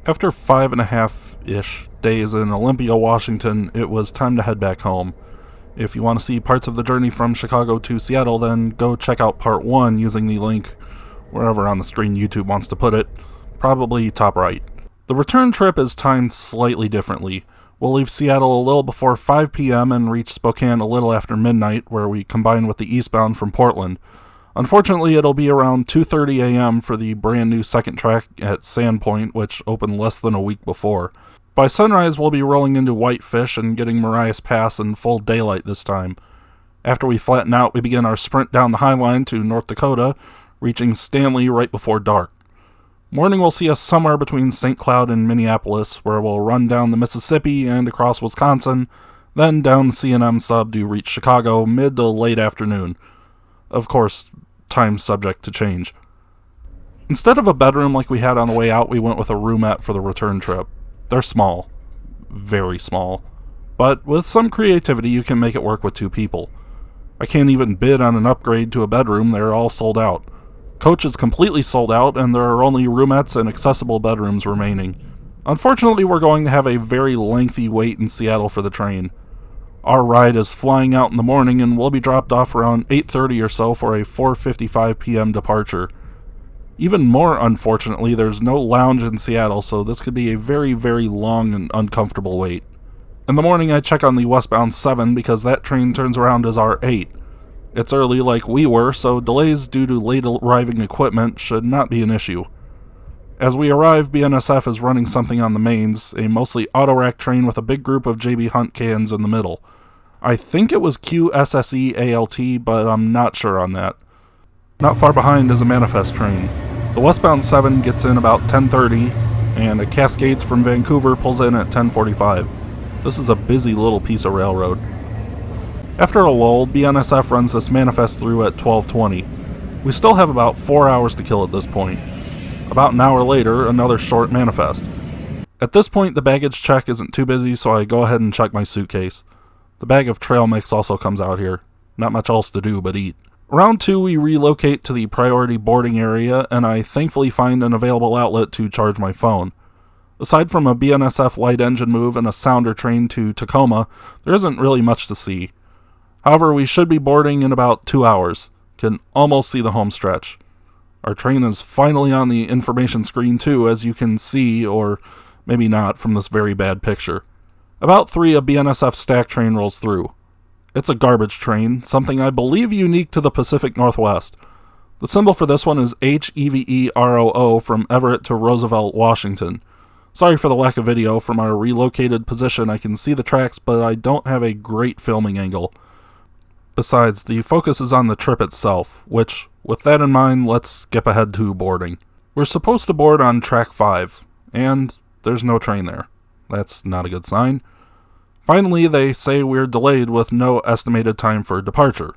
After 5.5-ish days in Olympia, Washington, it was time to head back home. If you want to see parts of the journey from Chicago to Seattle, then go check out part 1 using the link wherever on the screen YouTube wants to put it, probably top right. The return trip is timed slightly differently. We'll leave Seattle a little before 5 p.m. and reach Spokane a little after midnight, where we combine with the eastbound from Portland. Unfortunately, it'll be around 2:30 a.m. for the brand new second track at Sandpoint, which opened less than a week before. By sunrise, we'll be rolling into Whitefish and getting Marias Pass in full daylight this time. After we flatten out, we begin our sprint down the High Line to North Dakota, reaching Stanley right before dark. Morning will see us somewhere between St. Cloud and Minneapolis, where we'll run down the Mississippi and across Wisconsin, then down the C&M sub to reach Chicago mid to late afternoon. Of course, time subject to change. Instead of a bedroom like we had on the way out, we went with a roomette for the return trip. They're small. Very small. But with some creativity, you can make it work with 2 people. I can't even bid on an upgrade to a bedroom, they're all sold out. Coach is completely sold out, and there are only roomettes and accessible bedrooms remaining. Unfortunately, we're going to have a very lengthy wait in Seattle for the train. Our ride is flying out in the morning, and we'll be dropped off around 8:30 or so for a 4:55 p.m. departure. Even more unfortunately, there's no lounge in Seattle, so this could be a very, very long and uncomfortable wait. In the morning, I check on the westbound 7 because that train turns around as our 8. It's early like we were, so delays due to late arriving equipment should not be an issue. As we arrive, BNSF is running something on the mains, a mostly auto-rack train with a big group of JB Hunt cans in the middle. I think it was QSSE ALT, but I'm not sure on that. Not far behind is a manifest train. The westbound 7 gets in about 10:30, and a Cascades from Vancouver pulls in at 10:45. This is a busy little piece of railroad. After a lull, BNSF runs this manifest through at 12:20. We still have about 4 hours to kill at this point. About an hour later, another short manifest. At this point, the baggage check isn't too busy, so I go ahead and check my suitcase. The bag of trail mix also comes out here. Not much else to do but eat. Around 2, we relocate to the priority boarding area, and I thankfully find an available outlet to charge my phone. Aside from a BNSF light engine move and a sounder train to Tacoma, there isn't really much to see. However, we should be boarding in about 2 hours. Can almost see the home stretch. Our train is finally on the information screen too, as you can see, or maybe not, from this very bad picture. About 3, a BNSF stack train rolls through. It's a garbage train, something I believe unique to the Pacific Northwest. The symbol for this one is HEVEROO from Everett to Roosevelt, Washington. Sorry for the lack of video. From our relocated position, I can see the tracks, but I don't have a great filming angle. Besides, the focus is on the trip itself, which, with that in mind, let's skip ahead to boarding. We're supposed to board on track 5, and there's no train there. That's not a good sign. Finally, they say we're delayed with no estimated time for departure.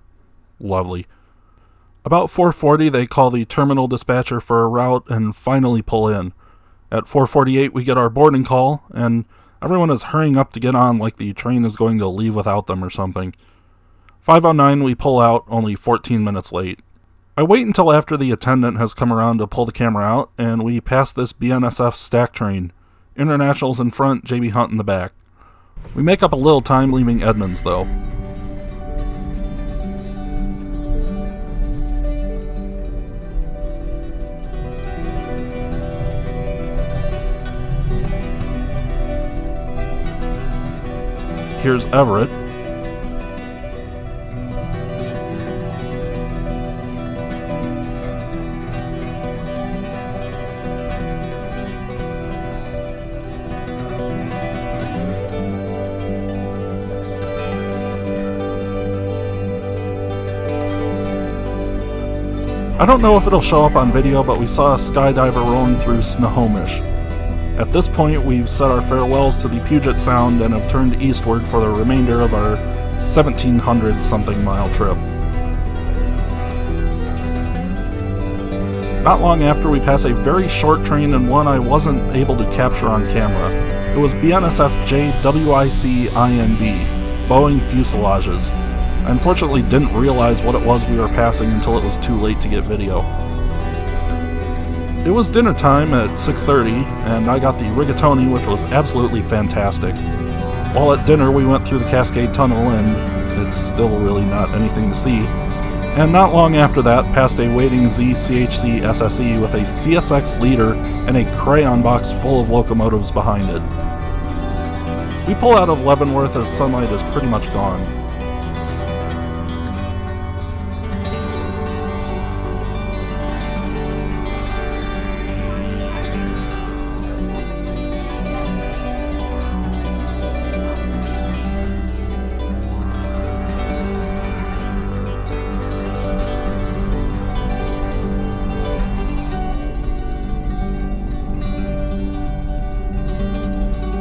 Lovely. About 4:40, they call the terminal dispatcher for a route and finally pull in. At 4:48, we get our boarding call, and everyone is hurrying up to get on like the train is going to leave without them or something. 5:09, we pull out, only 14 minutes late. I wait until after the attendant has come around to pull the camera out, and we pass this BNSF stack train. Internationals in front, JB Hunt in the back. We make up a little time leaving Edmonds, though. Here's Everett. I don't know if it'll show up on video, but we saw a skydiver rolling through Snohomish. At this point, we've said our farewells to the Puget Sound and have turned eastward for the remainder of our 1,700-something mile trip. Not long after, we pass a very short train and one I wasn't able to capture on camera. It was BNSF JWIC-INB, Boeing fuselages. I unfortunately didn't realize what it was we were passing until it was too late to get video. It was dinner time at 6:30, and I got the rigatoni, which was absolutely fantastic. While at dinner, we went through the Cascade Tunnel, and it's still really not anything to see. And not long after that, past a waiting ZCHC SSE with a CSX leader and a crayon box full of locomotives behind it. We pull out of Leavenworth as sunlight is pretty much gone.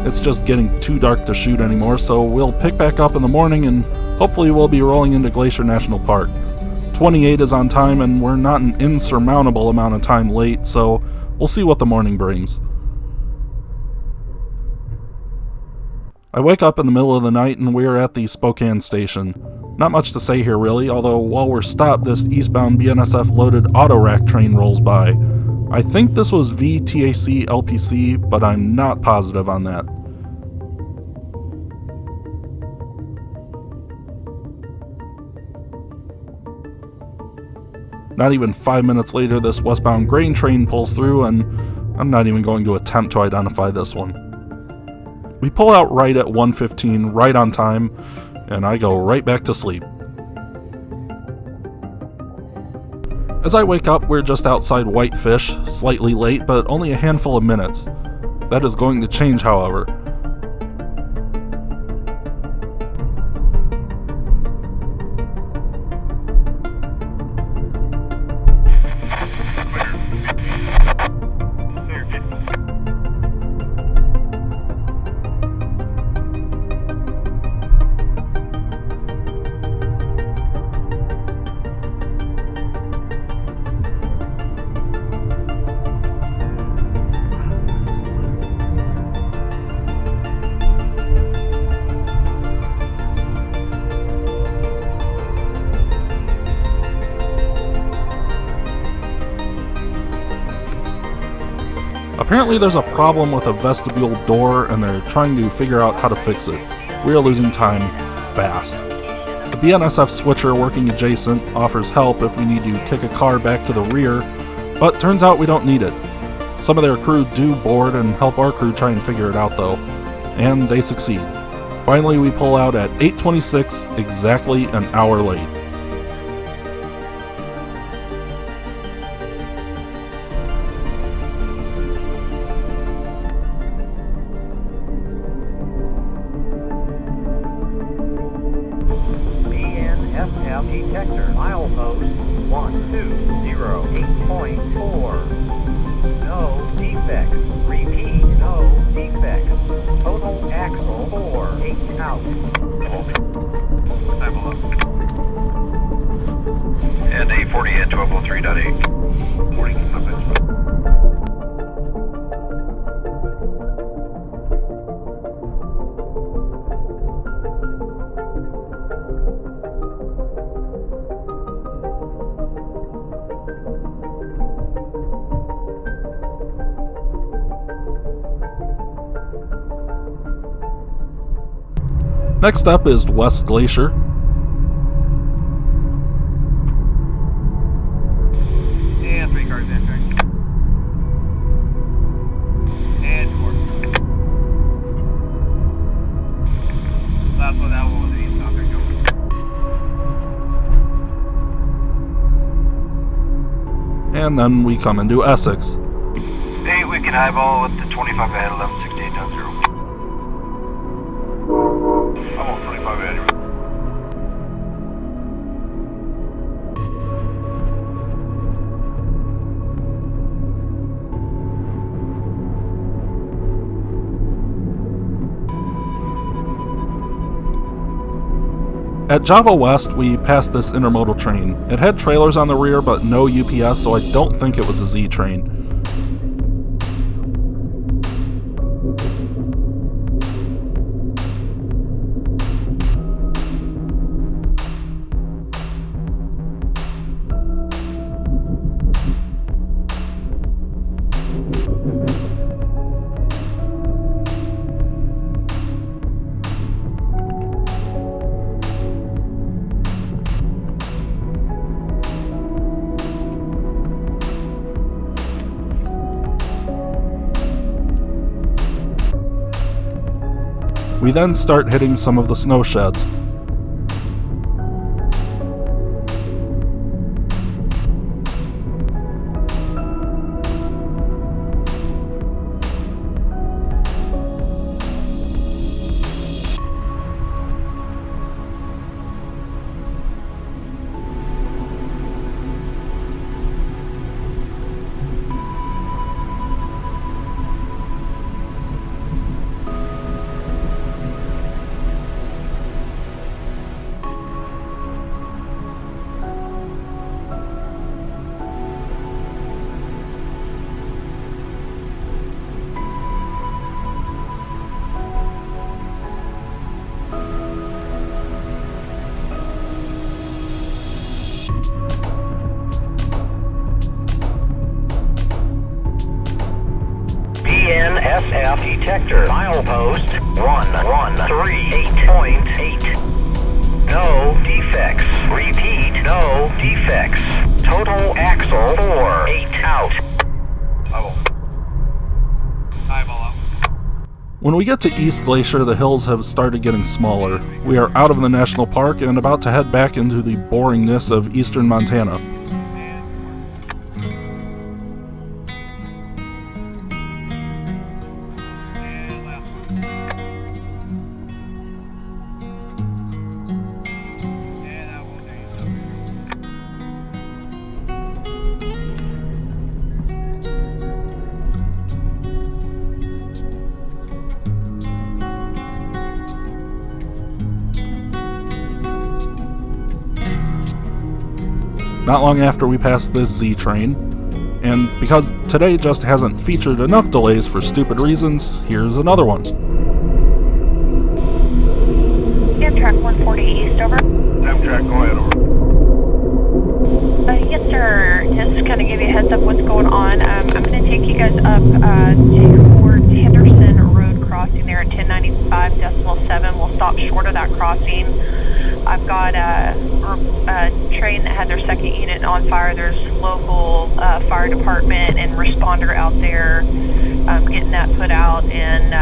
It's just getting too dark to shoot anymore, so we'll pick back up in the morning and hopefully we'll be rolling into Glacier National Park. 28 is on time and we're not an insurmountable amount of time late, so we'll see what the morning brings. I wake up in the middle of the night and we're at the Spokane station. Not much to say here really, although while we're stopped, this eastbound BNSF loaded auto rack train rolls by. I think this was VTAC LPC, but I'm not positive on that. Not even 5 minutes later, this westbound grain train pulls through, and I'm not even going to attempt to identify this one. We pull out right at 1:15, right on time, and I go right back to sleep. As I wake up, we're just outside Whitefish, slightly late, but only a handful of minutes. That is going to change, however. Apparently there's a problem with a vestibule door and they're trying to figure out how to fix it. We are losing time fast. The BNSF switcher working adjacent offers help if we need to kick a car back to the rear, but turns out we don't need it. Some of their crew do board and help our crew try and figure it out though, and they succeed. Finally we pull out at 8:26, exactly an hour late. FM detector, milepost 1208.4. No defects. Repeat, no defects. Total axle 4, 8 out. I'm alone. And 840 at 1203.8. 40 comments. Next up is West Glacier. And 3 cars entering. And 4. Last one, that one was an east stalker. And then we come into Essex. 8, we can eyeball with the 25 ahead, 1168.0. I'm on 25 ahead. At Java West, we passed this intermodal train. It had trailers on the rear, but no UPS, so I don't think it was a Z train. We then start hitting some of the snow sheds. BNSF detector, milepost 1138.8. No defects. Repeat, no defects. Total axle 4, 8 out. Eyeball out. When we get to East Glacier, the hills have started getting smaller. We are out of the national park and about to head back into the boringness of eastern Montana. Not long after we passed this Z train, and because today just hasn't featured enough delays for stupid reasons, here's another one. Amtrak 140 East, over. Amtrak, go ahead, over. Yes, sir. Just kind of give you a heads up what's going on. I'm going to take you guys up towards Henderson Road crossing there at 1095.7. We'll stop short of that crossing. I've got a train that had their second unit on fire. There's local fire department and responder out there getting that put out and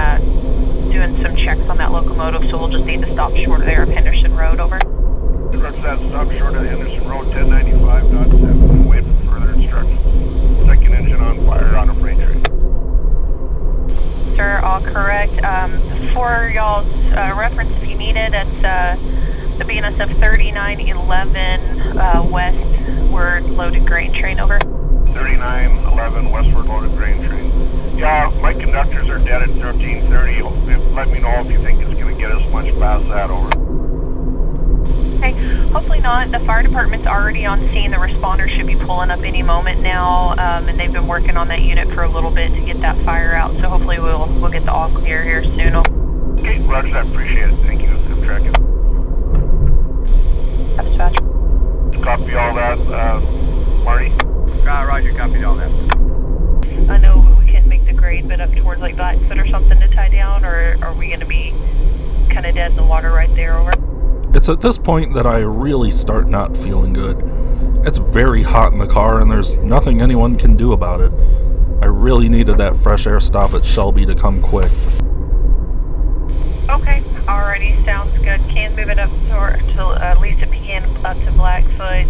doing some checks on that locomotive, so we'll just need to stop short of there of Henderson Road, over. Roger that, stop short of Henderson Road, 1095.7, and wait for further instructions. Second engine on fire on a freight train. Sir, all correct. For y'all's reference, if you need it, it's the BNSF 3911 westward loaded grain train, over. 3911 westward loaded grain train. Yeah, my conductors are dead at 1330. Let me know if you think it's going to get us much past that, over. Okay, hopefully not. The fire department's already on scene. The responder should be pulling up any moment now, and they've been working on that unit for a little bit to get that fire out. So hopefully we'll get the all clear here soon. Okay, roger that. Appreciate it. Thank you. I'm tracking. Dispatch. Copy all that, Marty? Roger, copied all that. I know we can make the grade, but up towards like Blackfoot or something to tie down, or are we going to be kind of dead in the water right there, over? It's at this point that I really start not feeling good. It's very hot in the car and there's nothing anyone can do about it. I really needed that fresh air stop at Shelby to come quick. Okay, alrighty, sounds good. Can move it up to at least a PN up to Blackfoot.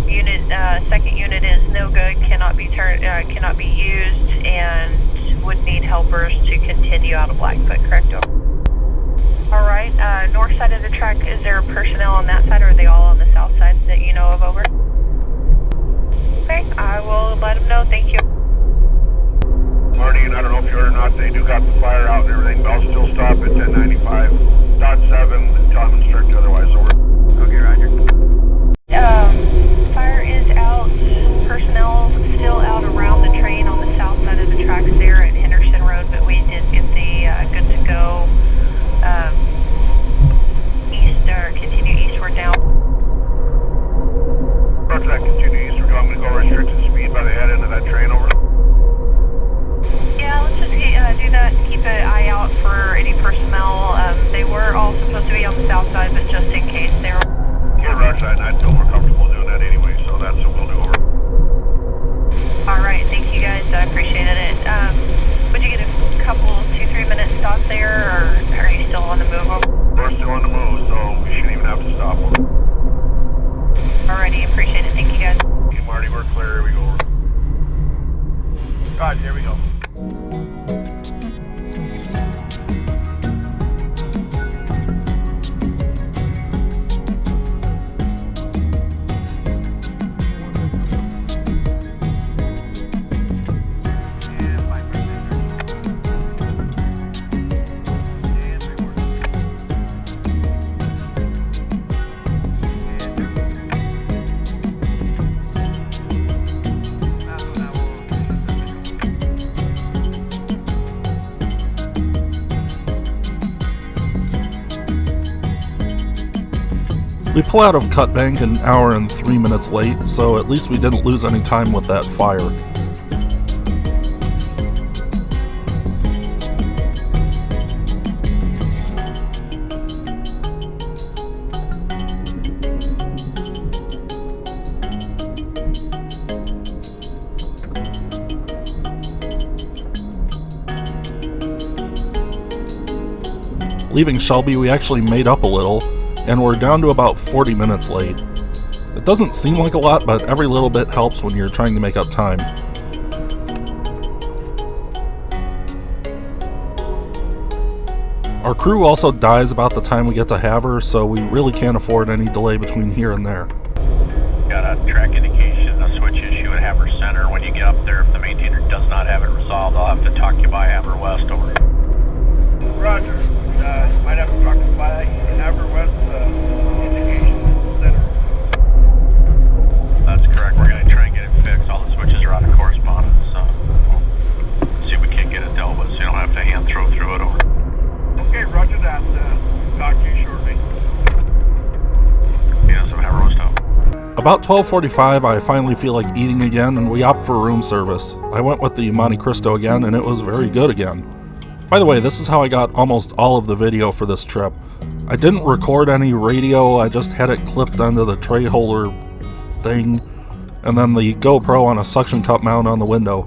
Unit, second unit is no good, cannot be used, and would need helpers to continue out of Blackfoot, correct? Alright, north side of the track, is there personnel on that side, or are they all on the south side that you know of, over? Okay, I will let them know, thank you. Marty, and I don't know if you heard or not, they do got the fire out and everything, but I'll still stop at 1095.7 until I'm instructed otherwise, over. Okay, roger. Fire is out, personnel still out around the train on the south side of the tracks there at Henderson Road, but we did get the good to go east, or continue eastward now. Roger that, continue eastward. I'm going to go restricted speed by the head end of that train, over. Yeah, let's just do that. Keep an eye out for any personnel. They were all supposed to be Roger, here we go. We pull out of Cut Bank an hour and 3 minutes late, so at least we didn't lose any time with that fire. Leaving Shelby, we actually made up a little, and we're down to about 40 minutes late. It doesn't seem like a lot, but every little bit helps when you're trying to make up time. Our crew also dies about the time we get to Havre, so we really can't afford any delay between here and there. Got a track indication, a switch issue at Havre Center. When you get up there, if the maintainer does not have it resolved, I'll have to talk you by Havre West. Over. Roger. You might have to talk to by Havre West indication center. That's correct. We're going to try and get it fixed. All the switches are out of correspondence, so we'll see if we can't get it dealt with so you don't have to hand throw through it. Over. Okay, roger that. Talk to you shortly. Yes, I'm Havre West out. About 12:45, I finally feel like eating again, and we opt for room service. I went with the Monte Cristo again, and it was very good again. By the way, this is how I got almost all of the video for this trip. I didn't record any radio, I just had it clipped onto the tray holder thing, and then the GoPro on a suction cup mount on the window.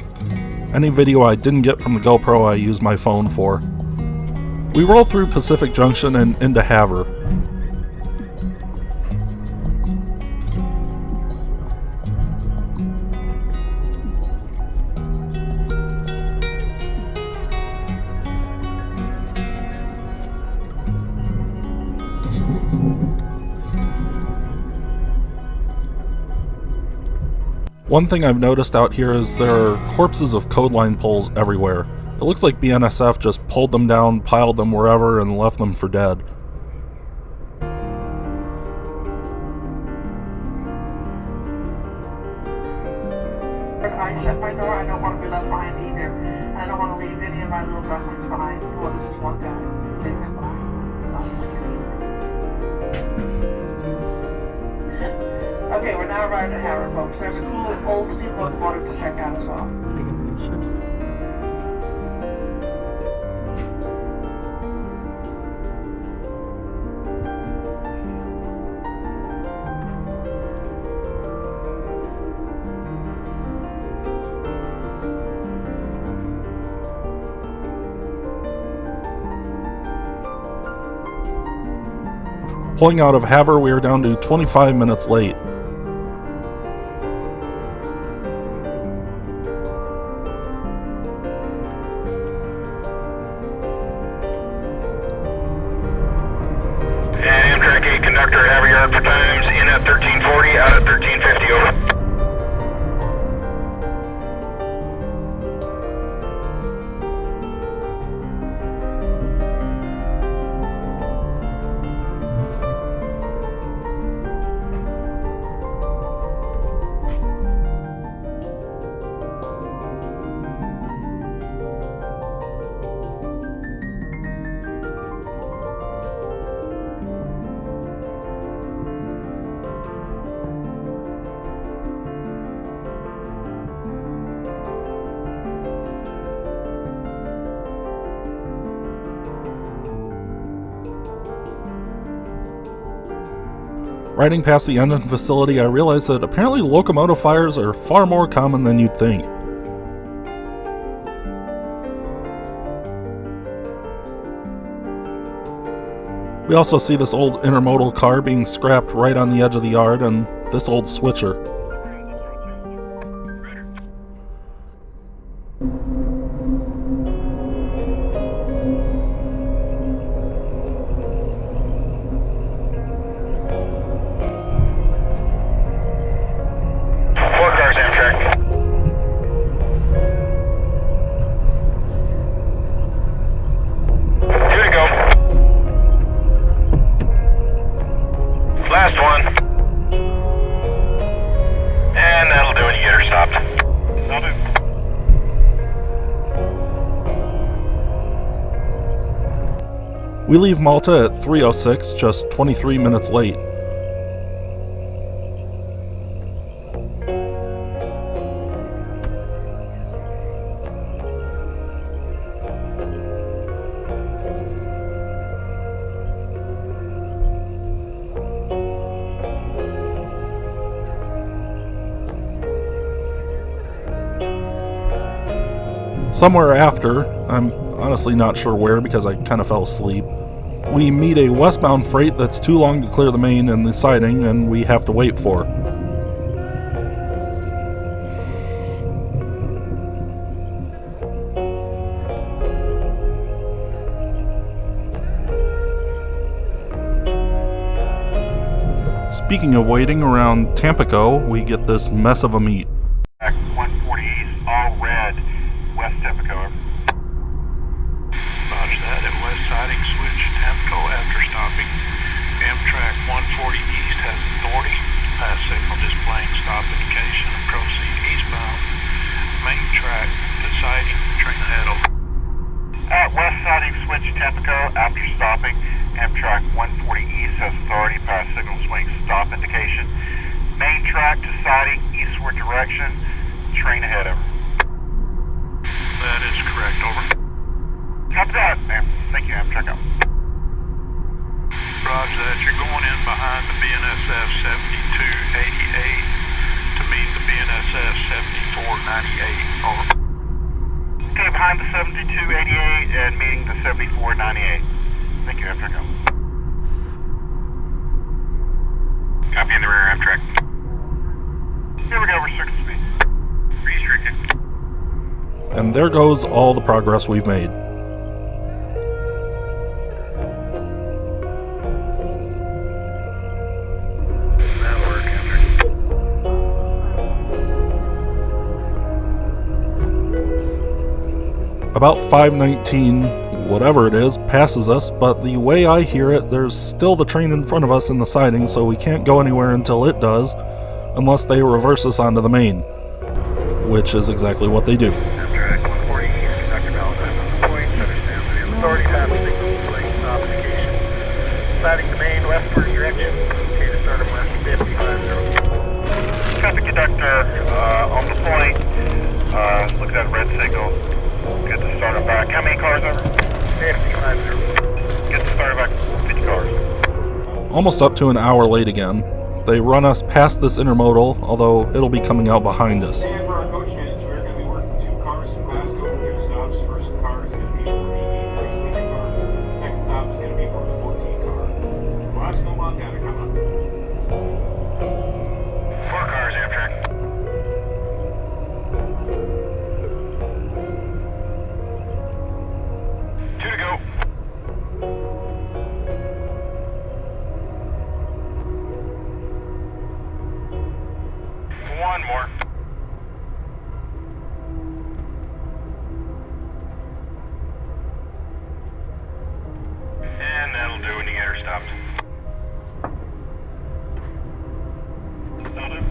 Any video I didn't get from the GoPro I used my phone for. We roll through Pacific Junction and into Havre. One thing I've noticed out here is there are corpses of code line poles everywhere. It looks like BNSF just pulled them down, piled them wherever, and left them for dead. If I shut my door, I don't want to be left behind either. I don't want to leave any of my little ducklings behind. Well, this is one guy. Leave him behind. Not just kidding. Okay, we're now arrived at Havre, folks. There's a cool old steam locomotive to check out as well. Pulling out of Havre, we are down to 25 minutes late. Amtrak 8 conductor, Havre Yard for times, in at 1340, out at 1350, over. Riding past the engine facility, I realized that apparently locomotive fires are far more common than you'd think. We also see this old intermodal car being scrapped right on the edge of the yard, and this old switcher. We leave Malta at 3:06, just 23 minutes late. Somewhere after, I'm honestly not sure where because I kind of fell asleep, we meet a westbound freight that's too long to clear the main and the siding, and we have to wait for. Speaking of waiting, around Tampico, we get this mess of a meet. 140 East, all red, West Tampico. Roger that. At west siding switch Tampico after stopping. Amtrak 140 East has authority. Pass signal displaying stop indication and proceed eastbound. Main track to siding. Train ahead over. At west siding switch Tampico after stopping. Amtrak 140 East has authority. Pass signal swing stop indication. Main track to siding eastward direction. Train ahead over. That is correct. Over. Copy that, ma'am. Thank you, Amtrak out. Roger that. You're going in behind the BNSF 7288 to meet the BNSF 7498. Over. Okay, behind the 7288 and meeting the 7498. Thank you, Amtrak out. Copy in the rear, Amtrak. Here we go, restricted speed. Restricted. And there goes all the progress we've made. That'll work, Amtrak. About 5:19, whatever it is, passes us, but the way I hear it, there's still the train in front of us in the siding, so we can't go anywhere until it does, unless they reverse us onto the main, which is exactly what they do. Amtrak 140 East, Dr. Valentine on the point. Understand the authority pass signal display stop indication. Siding the main westward direction. Okay to start at west 550. Copy, conductor. On the point. Look at that red signal. Get to start it back. How many cars over? 50. Get to start it back. 50 cars. Almost up to an hour late again. They run us past this intermodal, although it'll be coming out behind us. And for our coach kids, we're going to be working 2 cars from Glasgow, 2 stops. First car is going to be for the 18 car. Second stop is going to be for the 14 car. Glasgow, Montana, come on. 4 cars, Amtrak. Two to go. One more. And that'll do when you get her stopped. That'll do.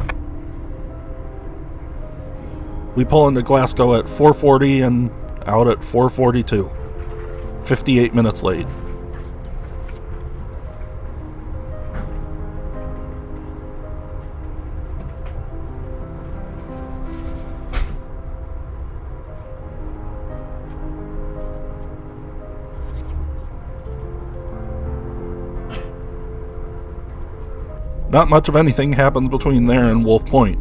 We pull into Glasgow at 4:40 and out at 4:42. 58 minutes late. Not much of anything happens between there and Wolf Point.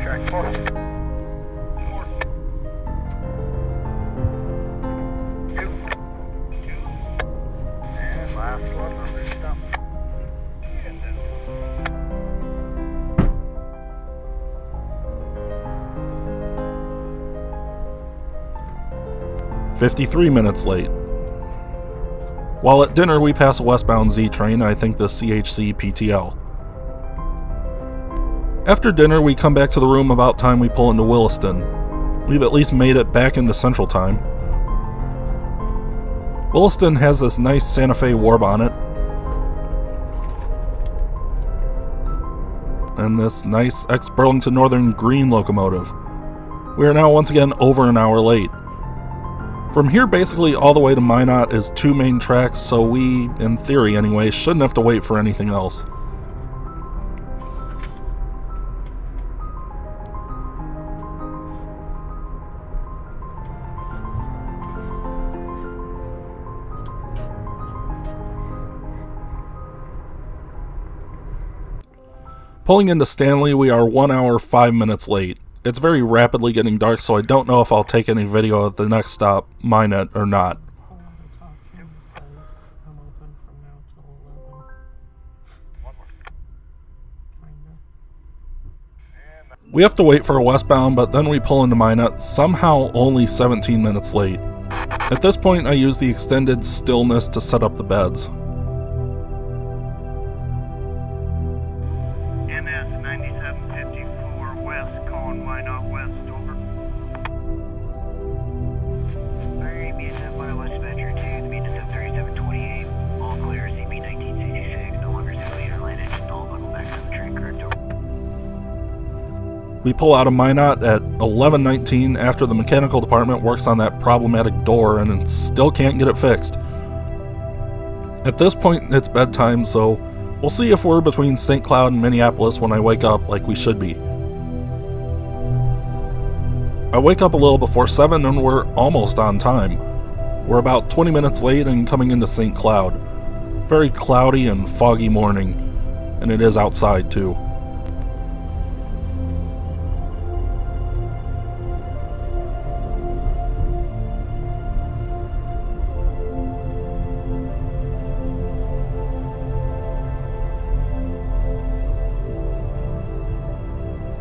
Track 4. 4. 2. 2. And last one, number stop. And then 53 minutes late. While at dinner, we pass a westbound Z train, I think the CHC PTL. After dinner, we come back to the room about time we pull into Williston. We've at least made it back into Central Time. Williston has this nice Santa Fe war bonnet, and this nice ex-Burlington Northern green locomotive. We are now once again over an hour late. From here basically all the way to Minot is 2 main tracks, so we, in theory anyway, shouldn't have to wait for anything else. Pulling into Stanley, we are 1 hour 5 minutes late. It's very rapidly getting dark, so I don't know if I'll take any video at the next stop, Minot, or not. We have to wait for a westbound, but then we pull into Minot, somehow only 17 minutes late. At this point, I use the extended stillness to set up the beds. We pull out of Minot at 11:19 after the mechanical department works on that problematic door and still can't get it fixed. At this point, it's bedtime, so we'll see if we're between St. Cloud and Minneapolis when I wake up like we should be. I wake up a little before 7 and we're almost on time. We're about 20 minutes late and coming into St. Cloud. Very cloudy and foggy morning, and it is outside too.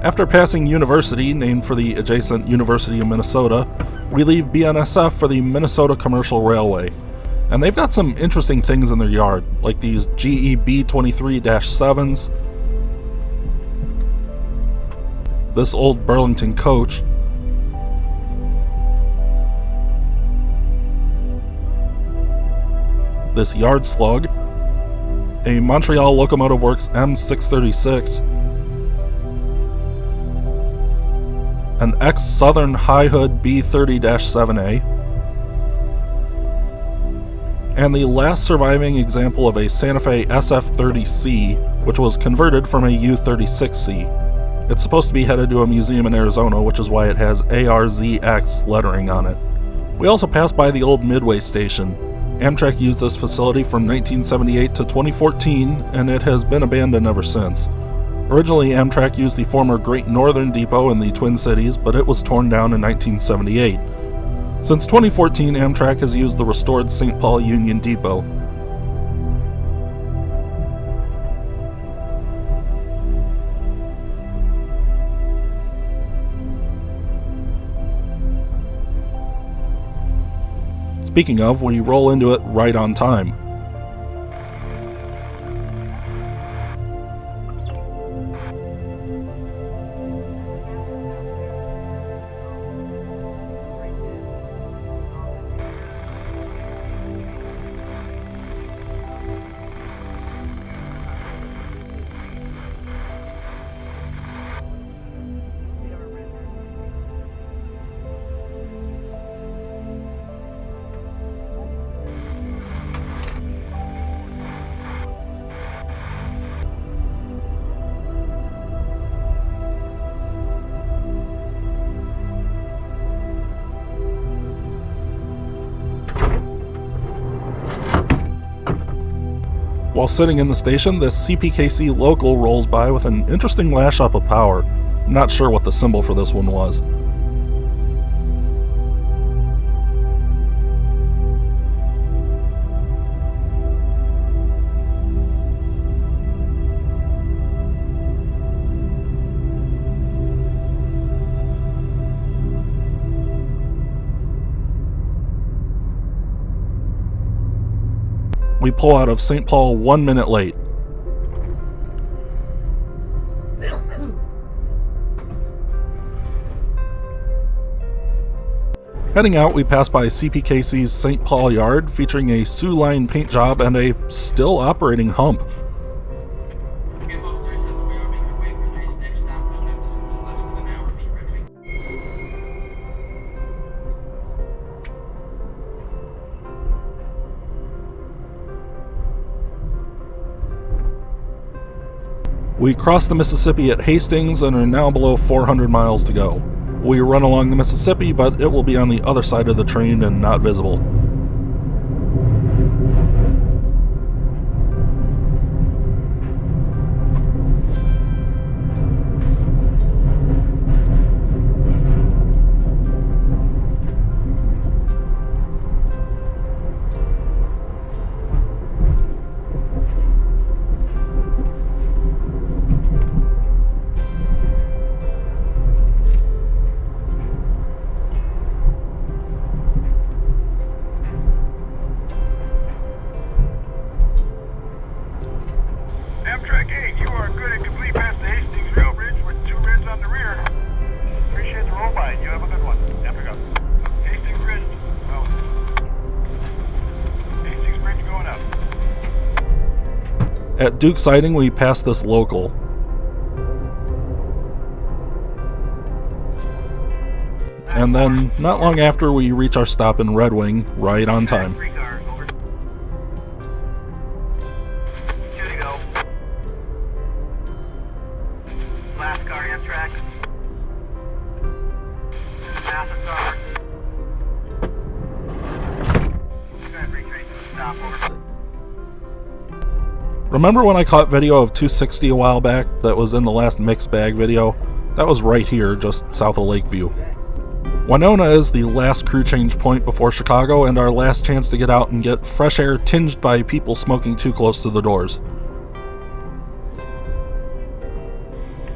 After passing University, named for the adjacent University of Minnesota, we leave BNSF for the Minnesota Commercial Railway. And they've got some interesting things in their yard, like these GE B23-7s, this old Burlington coach, this yard slug, a Montreal Locomotive Works M636, an ex-Southern High Hood B30-7A, and the last surviving example of a Santa Fe SF30C, which was converted from a U36C. It's supposed to be headed to a museum in Arizona, which is why it has ARZX lettering on it. We also passed by the old Midway station. Amtrak used this facility from 1978 to 2014, and it has been abandoned ever since. Originally, Amtrak used the former Great Northern Depot in the Twin Cities, but it was torn down in 1978. Since 2014, Amtrak has used the restored St. Paul Union Depot. Speaking of, we roll into it right on time. While sitting in the station, this CPKC local rolls by with an interesting lash up of power. I'm not sure what the symbol for this one was. We pull out of St. Paul 1 minute late. Heading out, we pass by CPKC's St. Paul Yard, featuring a Sioux Line paint job and a still operating hump. We crossed the Mississippi at Hastings and are now below 400 miles to go. We run along the Mississippi, but it will be on the other side of the train and not visible. Amtrak 8, you are good and complete past the Hastings Rail Bridge with 2 reds on the rear. Appreciate the roll by. You have a good one. Amtrak up. Hastings Bridge. Oh. Hastings Bridge going up. At Duke Siding, we pass this local. And then, not long after, we reach our stop in Red Wing, right on time. 3 cars, over. 2 to go. Last car, Amtrak. Half a car. Try and retrace to a stop, over. Remember when I caught video of 260 a while back that was in the last mixed bag video? That was right here, just south of Lakeview. Winona is the last crew change point before Chicago and our last chance to get out and get fresh air tinged by people smoking too close to the doors.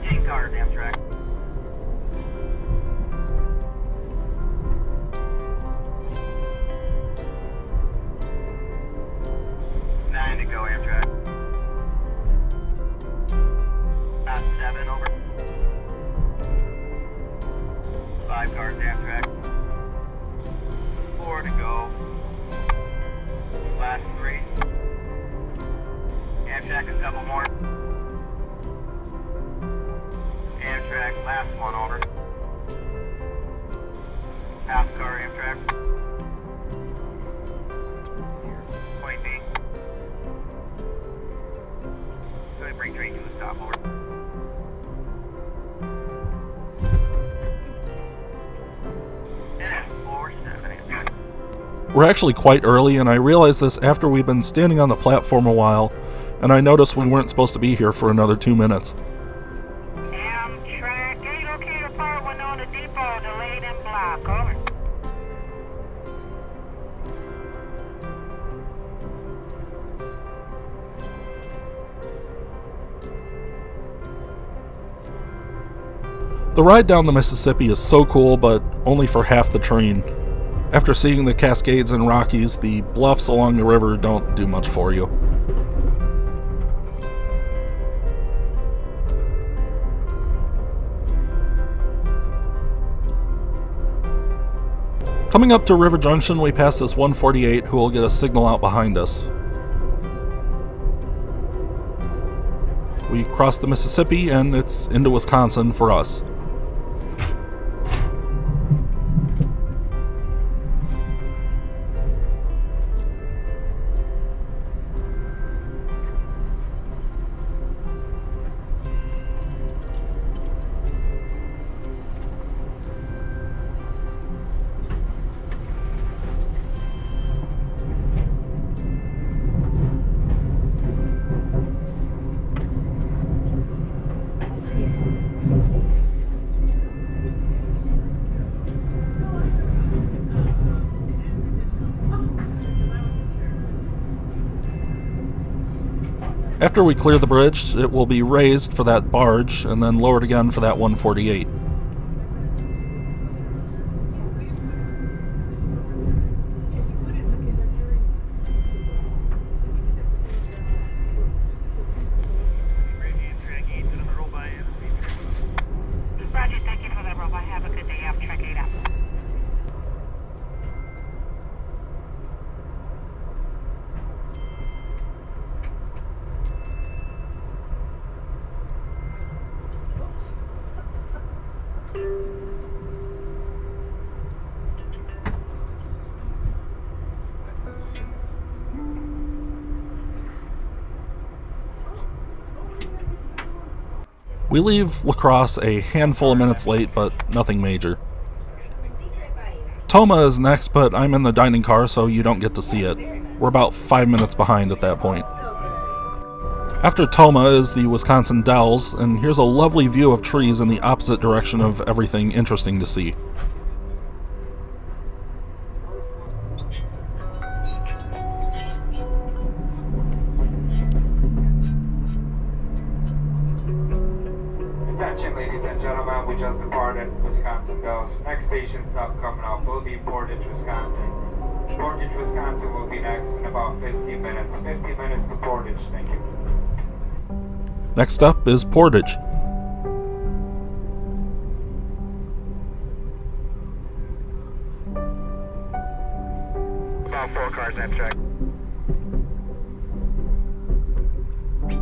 8 cars, Amtrak. 9 to go, Amtrak. About 7 over. 5 cars, Amtrak. 4 to go. Last 3. Amtrak, a couple more. Amtrak, last 1 over. Half car, Amtrak. Point B. Go ahead, bring train to a stop, over. We're actually quite early, and I realized this after we've been standing on the platform a while, and I noticed we weren't supposed to be here for another 2 minutes. Amtrak 8, okay to part Winona Depot, delayed and block, over. The ride down the Mississippi is so cool, but only for half the train. After seeing the Cascades and Rockies, the bluffs along the river don't do much for you. Coming up to River Junction, we pass this 148 who will get a signal out behind us. We cross the Mississippi and it's into Wisconsin for us. After we clear the bridge, it will be raised for that barge and then lowered again for that 148. Roger, thank you for that roll by. Have a good day, Amtrak 8 out. We leave La Crosse a handful of minutes late, but nothing major. Toma is next, but I'm in the dining car, so you don't get to see it. We're about 5 minutes behind at that point. After Toma is the Wisconsin Dells, and here's a lovely view of trees in the opposite direction of everything interesting to see. Attention, ladies and gentlemen, we just departed Wisconsin Dells. Next station stop coming up will be Portage, Wisconsin. Portage, Wisconsin will be next in about 15 minutes. 15 minutes to Portage, thank you. Next up is Portage. About 4 cars, Amtrak. 3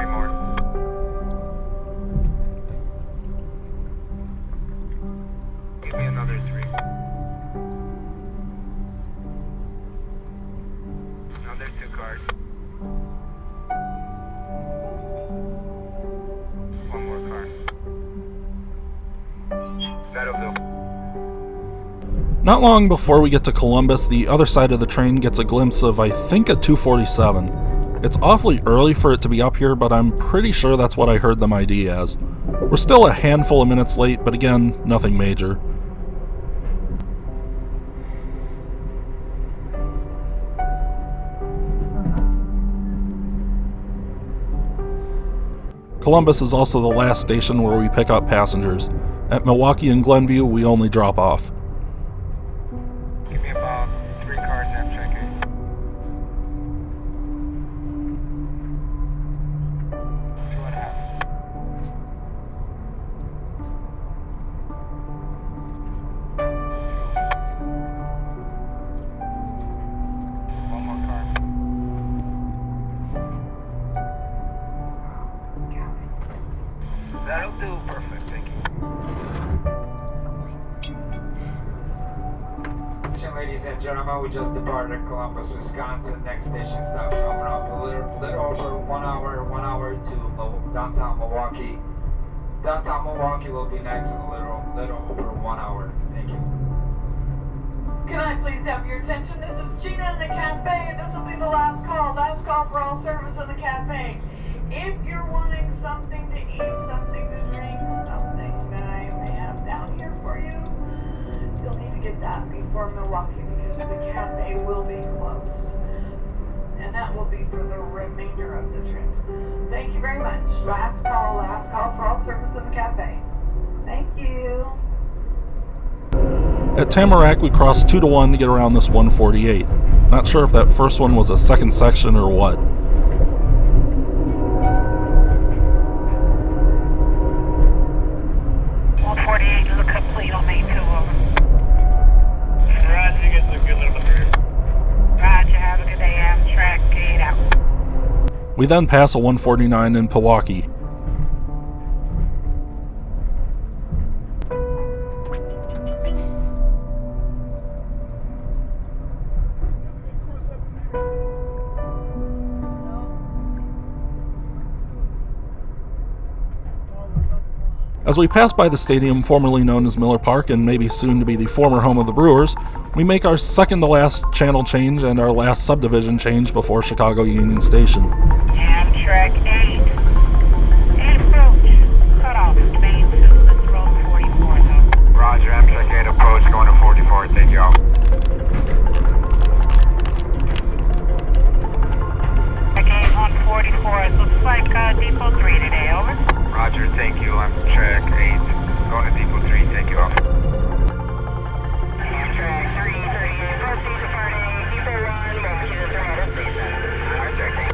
more. Give me another 3. Another 2 cars. 1 more car. That'll do. Not long before we get to Columbus, the other side of the train gets a glimpse of, I think, a 247. It's awfully early for it to be up here, but I'm pretty sure that's what I heard them ID as. We're still a handful of minutes late, but again, nothing major. Columbus is also the last station where we pick up passengers. At Milwaukee and Glenview, we only drop off. Give me about 3 cars, Amtrak. 2.5. 1 more car. That'll do. Perfect. Thank you. Ladies and gentlemen, we just departed Columbus, Wisconsin. Next station stop coming up a little over 1 hour to downtown Milwaukee. Downtown Milwaukee will be next in a little over 1 hour. Thank you. Can I please have your attention? This is Gina in the cafe. This will be the last call. Last call for all service in the cafe. If you're wanting something to eat, something to drink, something that I may have down here for you, you'll need to get that before Milwaukee because the cafe will be closed. And that will be for the remainder of the trip. Thank you very much. Last call for all service in the cafe. Thank you. At Tamarack, we cross 2 to 1 to get around this 148. Not sure if that first one was a second section or what. We then pass a 149 in Pewaukee. As we pass by the stadium formerly known as Miller Park and maybe soon to be the former home of the Brewers, we make our second to last channel change and our last subdivision change before Chicago Union Station. Amtrak 8. Approach. Cut off. Main 2. Let's roll 44 though. Roger, Amtrak 8 approach going to 44. Thank you all. Again, on 44. It looks like Depot 3 today. Over. Roger, thank you. Amtrak 8 going to Depot 3. Thank you all. Amtrak 338. Proceed departing Depot 1. Welcome to the Toronto station. Amtrak 8.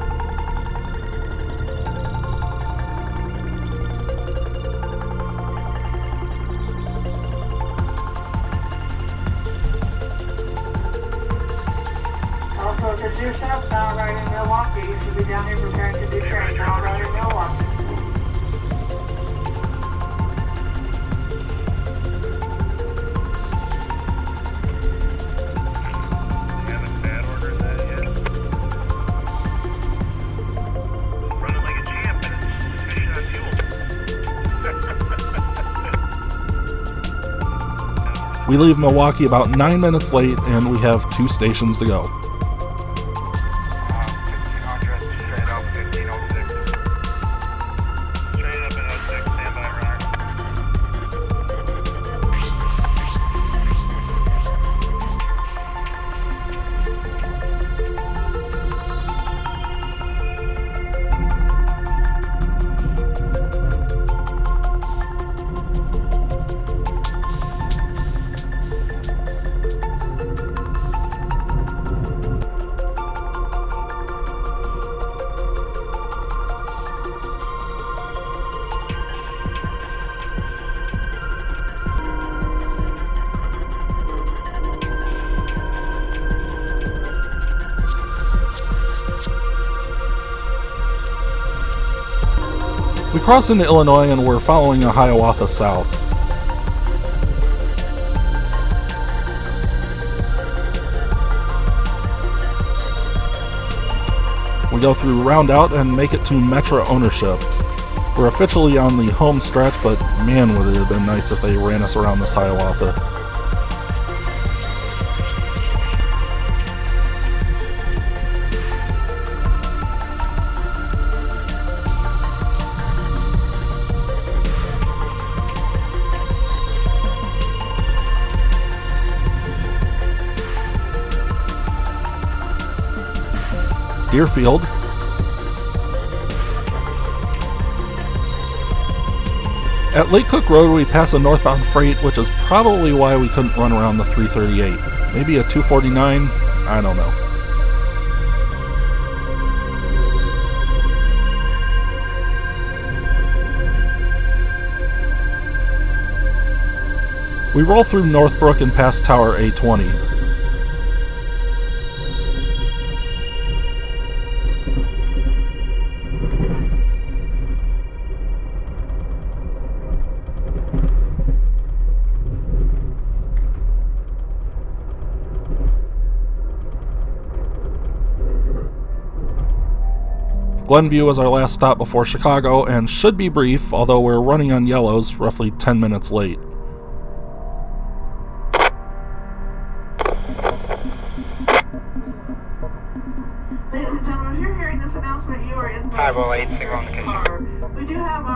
Also, get yourself now right in Milwaukee. You should be down here preparing to do train now right in Milwaukee. Haven't bad ordered that yet. Running like a champ and it's efficient on fuel. We leave Milwaukee about 9 minutes late, and we have 2 stations to go. 1500, straight up 1506. Straight up at 06, stand by runner. We cross into Illinois and we're following a Hiawatha south. We go through Roundout and make it to Metra ownership. We're officially on the home stretch, but man, would it have been nice if they ran us around this Hiawatha. Deerfield. At Lake Cook Road, we pass a northbound freight, which is probably why we couldn't run around the 338. Maybe a 249? I don't know. We roll through Northbrook and pass Tower A20. Glenview is our last stop before Chicago and should be brief, although we're running on yellows, roughly 10 minutes late. Ladies and gentlemen, if you're hearing this announcement, you are in the 508, single indication. car. We do have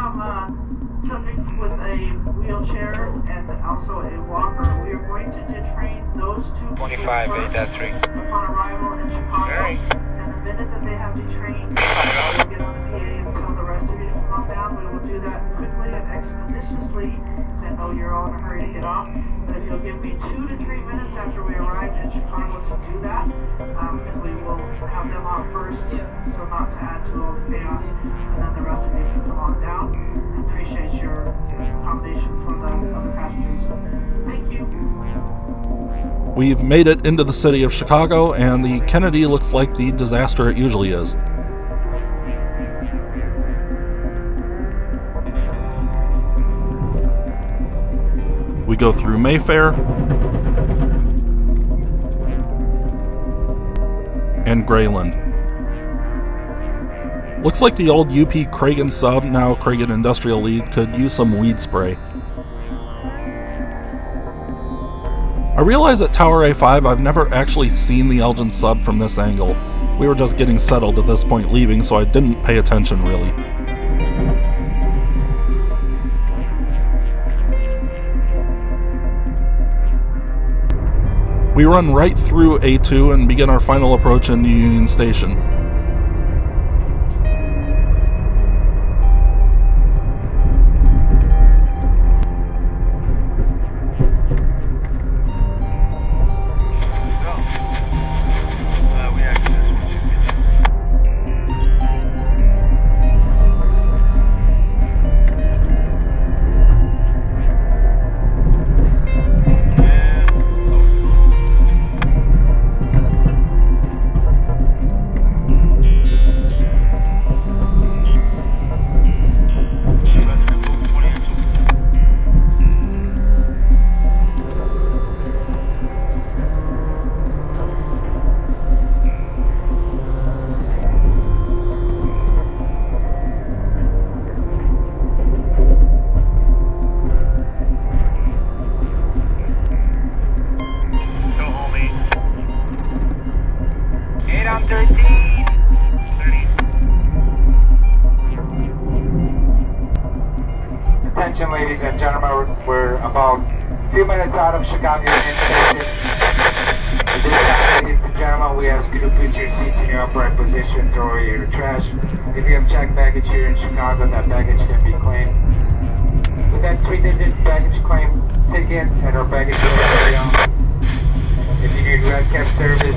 subject with a wheelchair and also a walker. We are going to detrain those two 25, people 8-3. upon arrival in Chicago. Alright. And the minute that they have detrained, we'll get on the PA and tell the rest of you to come on down. We will do that quickly and expeditiously, because I know you're all in a hurry to get off. But if you'll give me 2 to 3 minutes after we arrive in Chicago to do that, and we will have them out first, so not to add to all the chaos, and then the rest of you can come on down. I appreciate your accommodation for the other passengers. Thank you. We've made it into the city of Chicago, and the Kennedy looks like the disaster it usually is. We go through Mayfair and Grayland. Looks like the old UP Cragen sub, now Cragen Industrial Lead, could use some weed spray. I realize at Tower A5 I've never actually seen the Elgin sub from this angle. We were just getting settled at this point leaving, so I didn't pay attention really. We run right through A2 and begin our final approach in Union Station. Attention ladies and gentlemen, we're about a few minutes out of Chicago Union Station. At this time, ladies and gentlemen, we ask you to put your seats in your upright position, throw away your trash. If you have checked baggage here in Chicago, that baggage can be claimed. With that 3-digit baggage claim ticket at our baggage area. If you need red cap service,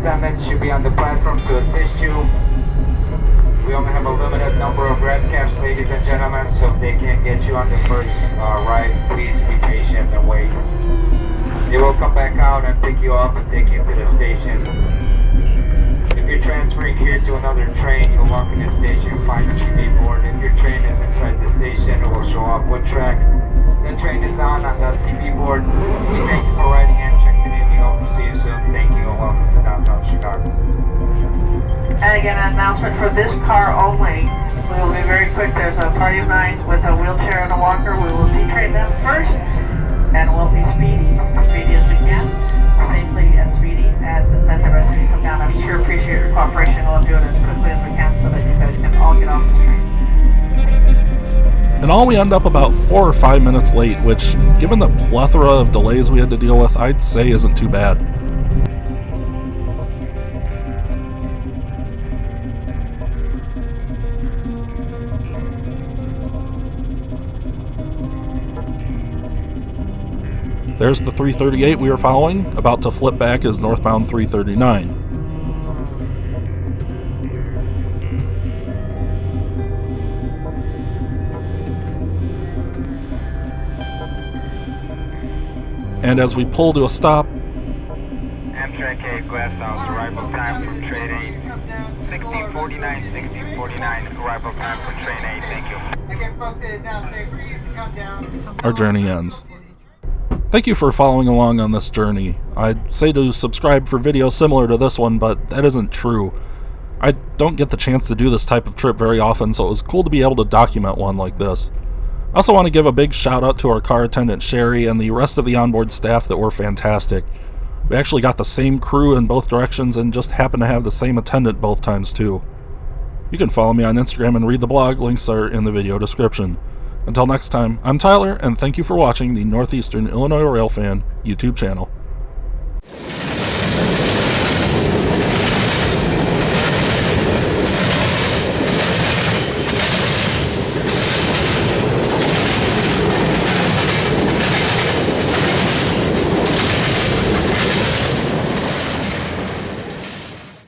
attendants should be on the platform to assist you. We only have a limited number of red caps, ladies and gentlemen, so if they can't get you on the first ride, please be patient and wait. They will come back out and pick you up and take you to the station. If you're transferring here to another train, you'll walk in the station, find the TV board. If your train is inside the station, it will show up what track the train is on the TV board. We thank you for riding Amtrak today. We hope to see you soon. Thank you and welcome to downtown Chicago. And again, an announcement for this car only. We will be very quick. There's a party of 9 with a wheelchair and a walker. We will detrain them first, and we'll be speedy as we can, safely and speedy, and let the rest of you come down. I'm sure appreciate your cooperation. We'll do it as quickly as we can so that you guys can all get off the train. In all, we end up about 4 or 5 minutes late, which, given the plethora of delays we had to deal with, I'd say isn't too bad. There's the 338 we were following. About to flip back is northbound 339. And as we pull to a stop, Amtrak 8, Glasshouse, arrival time from train 8. 1649, arrival time from train 8, thank you. Again, folks, it is now safe for you to come down. our journey ends. Thank you for following along on this journey. I'd say to subscribe for videos similar to this one, but that isn't true. I don't get the chance to do this type of trip very often, so it was cool to be able to document one like this. I also want to give a big shout out to our car attendant Sherry and the rest of the onboard staff that were fantastic. We actually got the same crew in both directions and just happened to have the same attendant both times too. You can follow me on Instagram and read the blog, links are in the video description. Until next time, I'm Tyler, and thank you for watching the Northeastern Illinois Railfan YouTube channel.